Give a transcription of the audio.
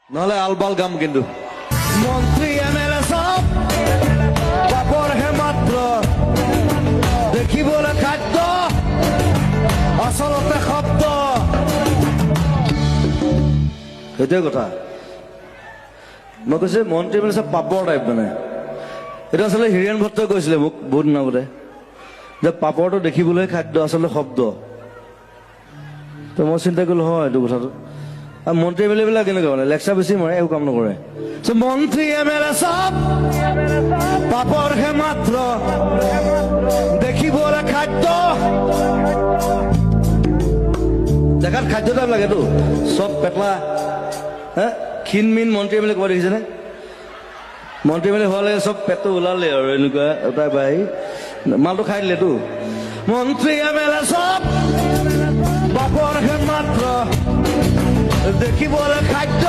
নহলে আলবাল গাম কিন্তু মন্ত্ৰী এমএলএ সব বাপৰ হে মাত্ৰ দেখিবলে খাদ্য আসলতে শব্দ সেইটোৱে কথা মই কৈছো মন্ত্ৰী মানে চব পাপৰ টাইপ মানে এইটো আচলতে হীৰেণ ভট্টই কৈছিলে মোক বহুত দিন আগতে যে পাপৰটো দেখিবলৈ খাদ্য আচলতে শব্দ তো মই চিন্তা কৰিলো হয় এইটো কথাটো আৰু মন্ত্ৰী এম এল এ বিলাক কেনেকুৱা মানে লেকচাৰ বেছি মাৰে একো কাম নকৰে মন্ত্রী এমএলএ সব বাপর হে মাত্র দেখিবলে খাদ্য দেখাত খাদ্য টাইপ লাগেতো চব পেটলা হে ক্ষীণ মিন মন্ত্ৰী এম এল এ ক'ব দেখিছেনে মন্ত্ৰী এম এল এ হোৱালে চব পেটটো ওলালে আৰু এনেকুৱা এটা বাই মালটো খাই দিলেতো মন্ত্ৰী এমএলএ সব বাপৰ হে মাত্ৰ দেখিবলে খাদ্য